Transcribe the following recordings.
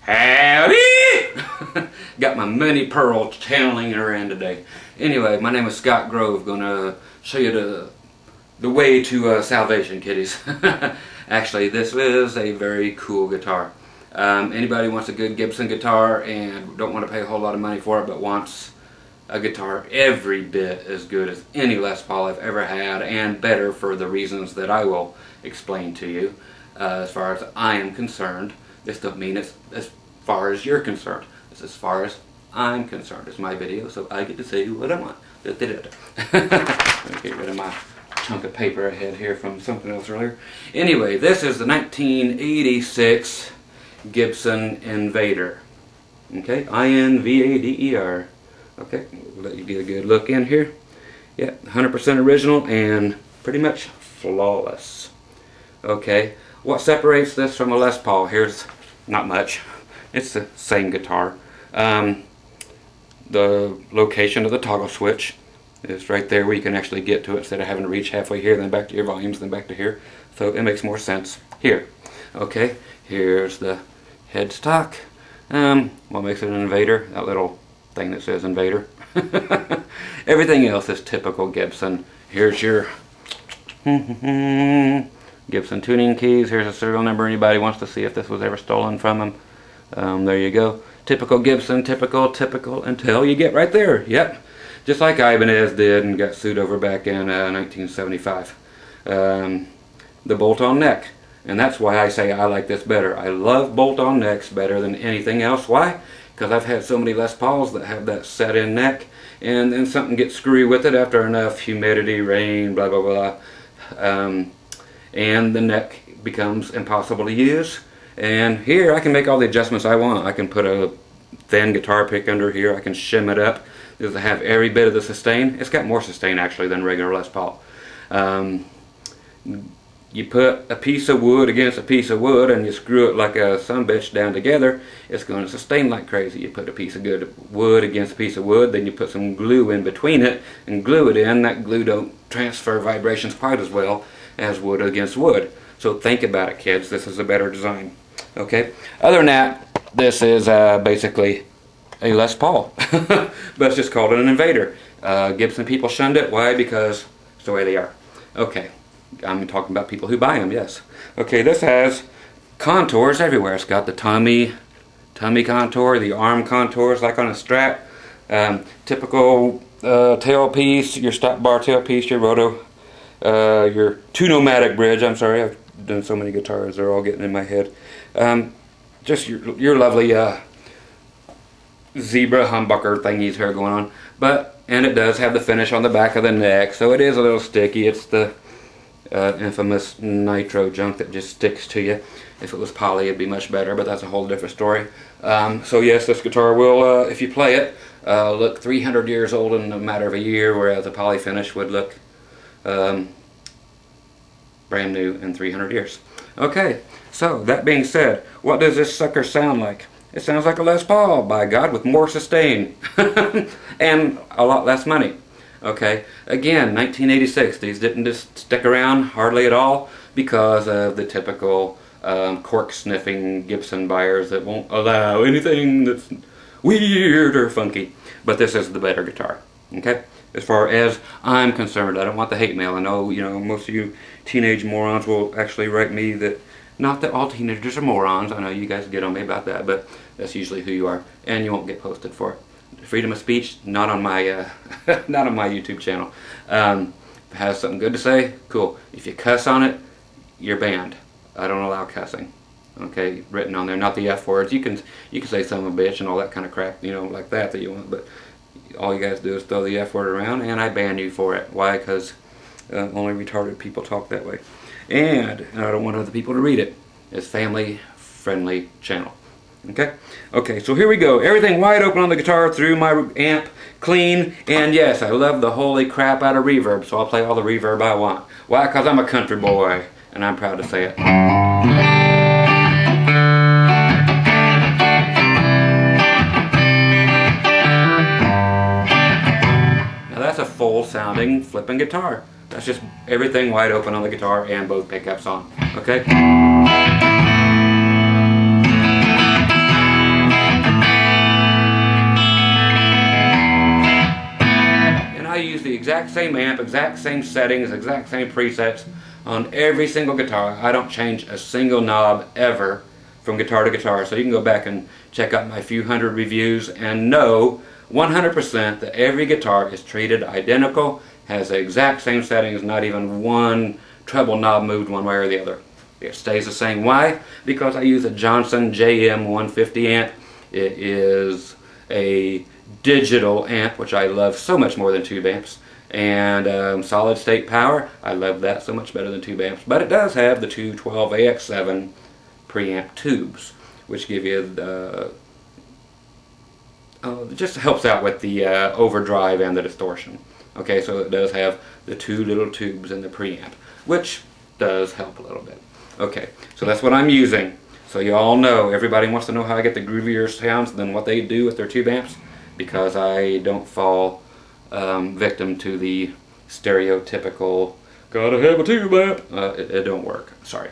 Howdy! Got my mini pearl channeling her in today. Anyway, my name is Scott Grove. Gonna show you the way to salvation, kiddies. Actually, this is a very cool guitar. Anybody wants a good Gibson guitar and don't want to pay a whole lot of money for it, but wants a guitar every bit as good as any Les Paul I've ever had, and better for the reasons that I will explain to you. As far as I am concerned, this don't mean it's as far as you're concerned. It's as far as I'm concerned. It's my video, so I get to say what I want. Let me get rid of my chunk of paper I had here from something else earlier. Anyway, this is the 1986 Gibson Invader. Okay, I-N-V-A-D-E-R. Okay, we'll let you get a good look in here. Yeah, 100% original and pretty much flawless. Okay, what separates this from a Les Paul? Here's not much. It's the same guitar. The location of the toggle switch is right there where you can actually get to it instead of having to reach halfway here, then back to your volumes, then back to here. So it makes more sense here. Okay, here's the headstock. What makes it an Invader? That little thing that says Invader. Everything else is typical Gibson. Here's your Gibson tuning keys. Here's a serial number. Anybody wants to see if this was ever stolen from them. There you go. Typical Gibson, typical, until you get right there. Yep. Just like Ibanez did and got sued over back in 1975. The bolt-on neck. And that's why I say I like this better. I love bolt-on necks better than anything else. Why? Because I've had so many Les Pauls that have that set-in neck, and then something gets screwy with it after enough humidity, rain, blah, blah, blah. And the neck becomes impossible to use. And here I can make all the adjustments I want. I can put a thin guitar pick under here. I can shim it up. Does it have every bit of the sustain? It's got more sustain actually than regular Les Paul. You put a piece of wood against a piece of wood and you screw it like a sumbitch down together, it's going to sustain like crazy. You put a piece of good wood against a piece of wood, then you put some glue in between it and glue it in. That glue don't transfer vibrations quite as well as wood against wood. So think about it, kids. This is a better design. Okay. Other than that, this is basically a Les Paul, but it's just called an Invader. Gibson people shunned it. Why? Because it's the way they are. Okay. I'm talking about people who buy them, yes. Okay, this has contours everywhere. It's got the tummy contour, the arm contours like on a Strat. Typical tailpiece, your stop bar tailpiece, your roto, your two-nomatic bridge. I'm sorry, I've done so many guitars, they're all getting in my head. Just your lovely zebra humbucker thingies here going on. And it does have the finish on the back of the neck, so it is a little sticky. It's the infamous nitro junk that just sticks to you. If it was poly, it'd be much better, but that's a whole different story. So yes, this guitar will, if you play it, look 300 years old in a matter of a year, whereas a poly finish would look brand new in 300 years. Okay, so that being said, what does this sucker sound like? It sounds like a Les Paul, by God, with more sustain and a lot less money. Okay, again, 1986, these didn't just stick around hardly at all because of the typical cork-sniffing Gibson buyers that won't allow anything that's weird or funky. But this is the better guitar, okay? As far as I'm concerned, I don't want the hate mail. I know, most of you teenage morons will actually write me that, not that all teenagers are morons, I know you guys get on me about that, but that's usually who you are, and you won't get posted for it. Freedom of speech, not on my not on my YouTube channel. If it has something good to say, cool. If you cuss on it, you're banned. I don't allow cussing. Okay, written on there, not the F words. You can say son of a bitch and all that kind of crap, like that you want. But all you guys do is throw the F word around, and I ban you for it. Why? Because only retarded people talk that way, and I don't want other people to read it. It's family-friendly channel. Okay, so here we go. Everything wide open on the guitar through my amp, clean, and yes, I love the holy crap out of reverb, so I'll play all the reverb I want. Why? Because I'm a country boy, and I'm proud to say it. Now that's a full-sounding flipping guitar. That's just everything wide open on the guitar and both pickups on. Okay? exact same amp, exact same settings, exact same presets on every single guitar. I don't change a single knob ever from guitar to guitar. So you can go back and check out my few hundred reviews and know 100% that every guitar is treated identical, has the exact same settings, not even one treble knob moved one way or the other. It stays the same. Why? Because I use a Johnson JM150 amp. It is a digital amp, which I love so much more than tube amps. And solid state power, I love that so much better than tube amps. But it does have the two 12AX7 preamp tubes, which give you the just helps out with the overdrive and the distortion. Okay, so it does have the two little tubes in the preamp, which does help a little bit. Okay, so that's what I'm using. So you all know, everybody wants to know how I get the groovier sounds than what they do with their tube amps, because I don't fall victim to the stereotypical gotta have a tube amp. It don't work. Sorry.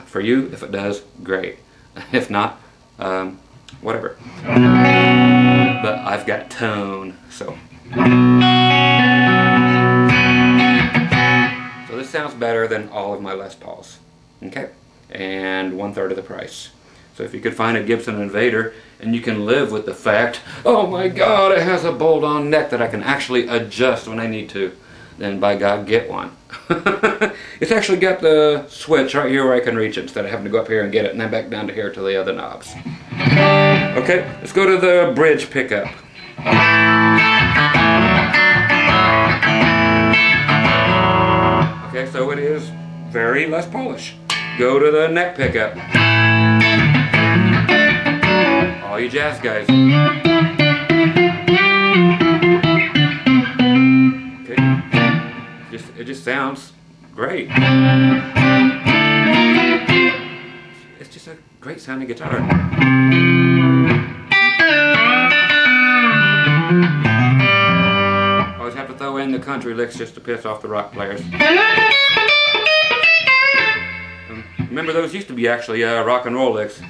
For you, if it does, great. If not, whatever. But I've got tone, so. So this sounds better than all of my Les Pauls. Okay? And 1/3 of the price. So if you could find a Gibson Invader and you can live with the fact, oh my God, it has a bolt-on neck that I can actually adjust when I need to, then by God, get one. It's actually got the switch right here where I can reach it instead of having to go up here and get it and then back down to here to the other knobs. Okay, let's go to the bridge pickup. Okay, so it is very Les Paulish. Go to the neck pickup. All you jazz guys. Okay, it just sounds great. It's just a great sounding guitar. Always have to throw in the country licks just to piss off the rock players. Remember, those used to be actually rock and roll licks.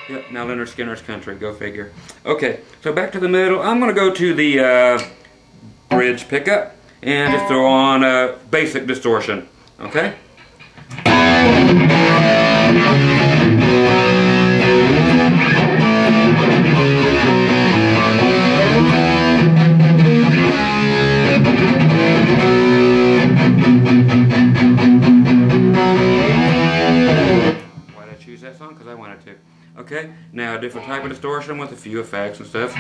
Yep, now Leonard Skinner's country, go figure. Okay, so back to the middle. I'm going to go to the bridge pickup and just throw on basic distortion. Okay? Because I wanted to. Okay, now a different type of distortion with a few effects and stuff.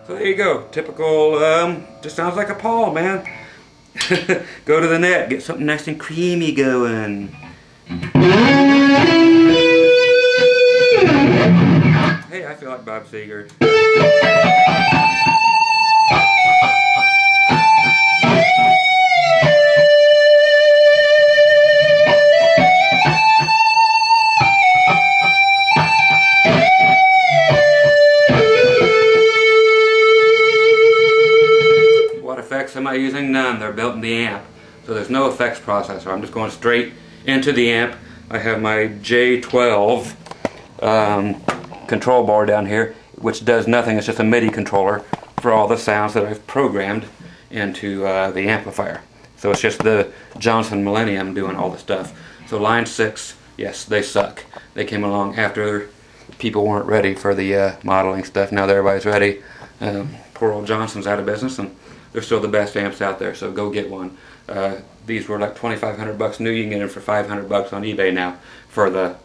So there you go, typical, just sounds like a Paul, man. Go to the net, get something nice and creamy going. Hey, I feel like Bob Seger. Am I using? None. They're built in the amp, so there's no effects processor. I'm just going straight into the amp. I have my J12 control board down here, which does nothing. It's just a MIDI controller for all the sounds that I've programmed into the amplifier. So it's just the Johnson Millennium doing all the stuff. So line 6 Yes, they suck. They came along after people weren't ready for the modeling stuff. Now that everybody's ready. Poor old Johnson's out of business, and they're still the best amps out there, so go get one. These were like $2,500 new. You can get them for $500 on eBay now for the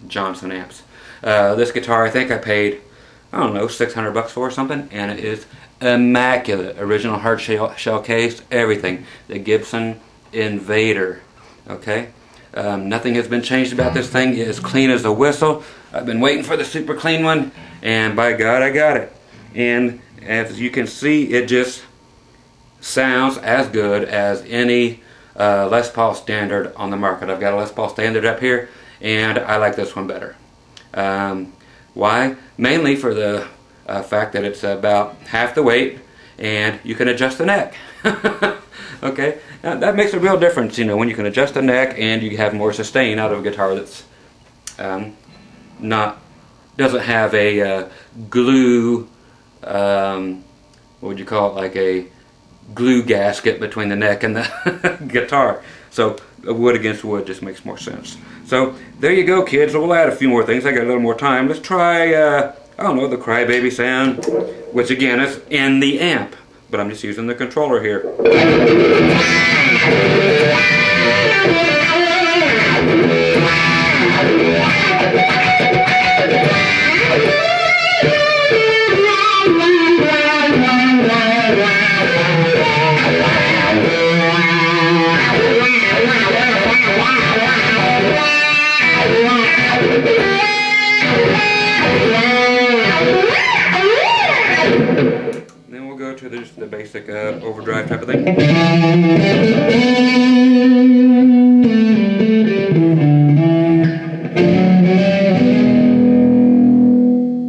Johnson amps. This guitar I think I paid, I don't know, $600 for or something, and it is immaculate. Original hard shell case, everything. The Gibson Invader. Okay, nothing has been changed about this thing. It is clean as a whistle. I've been waiting for the super clean one, and by God I got it. And as you can see, it just sounds as good as any Les Paul Standard on the market. I've got a Les Paul Standard up here, and I like this one better. Why? Mainly for the fact that it's about half the weight, and you can adjust the neck. Okay, now, that makes a real difference, you know, when you can adjust the neck and you have more sustain out of a guitar that's doesn't have a glue, what would you call it, like a glue gasket between the neck and the guitar. So wood against wood just makes more sense. So there you go, kids. We'll add a few more things. I got a little more time. Let's try, I don't know, the crybaby sound, which again is in the amp, but I'm just using the controller here. Then we'll go to the basic overdrive type of thing.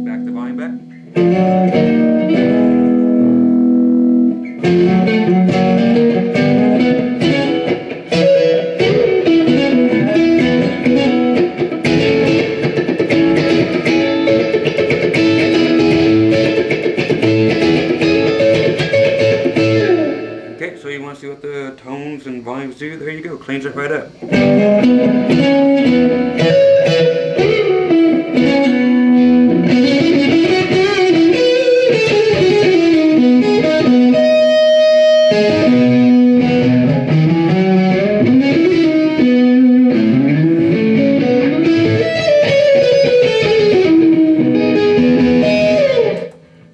Back the volume back. So you want to see what the tones and volumes do? There you go, cleans it right up.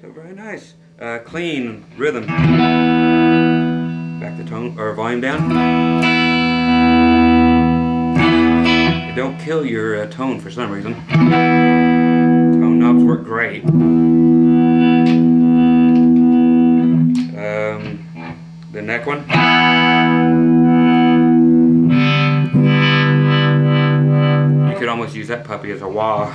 So very nice. Clean rhythm. Back the tone or volume down. It don't kill your tone for some reason. Tone knobs work great. The neck one. You could almost use that puppy as a wah.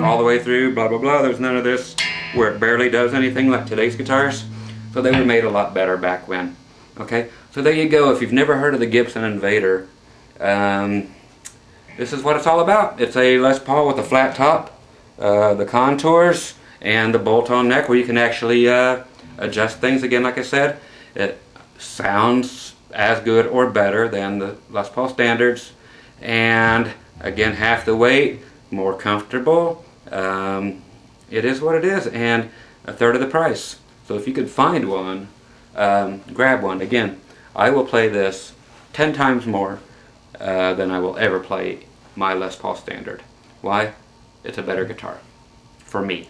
All the way through, blah blah blah. There's none of this where it barely does anything like today's guitars. So they were made a lot better back when. Okay, so there you go. If you've never heard of the Gibson Invader, this is what it's all about. It's a Les Paul with a flat top, the contours, and the bolt-on neck where you can actually adjust things. Again, like I said, it sounds as good or better than the Les Paul Standards, and again, half the weight, more comfortable. It is what it is, and a third of the price. So if you could find one, grab one. Again, I will play this 10 times more than I will ever play my Les Paul Standard. Why? It's a better guitar for me.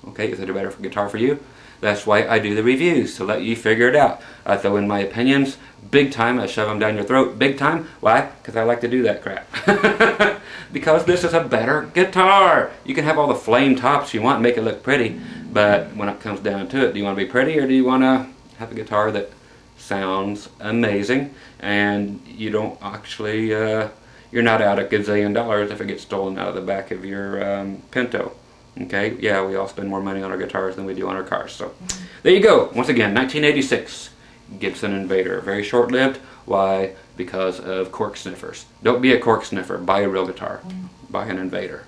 Okay, is it a better guitar for you? That's why I do the reviews, to let you figure it out. I throw in my opinions big time. I shove them down your throat big time. Why? Because I like to do that crap. Because this is a better guitar. You can have all the flame tops you want and make it look pretty, but when it comes down to it, do you want to be pretty, or do you want to have a guitar that sounds amazing and you don't actually, you're not out a gazillion dollars if it gets stolen out of the back of your Pinto. Okay, yeah, we all spend more money on our guitars than we do on our cars. So there you go. Once again, 1986 Gibson Invader. Very short-lived. Why? Because of cork sniffers. Don't be a cork sniffer. Buy a real guitar. Buy an Invader.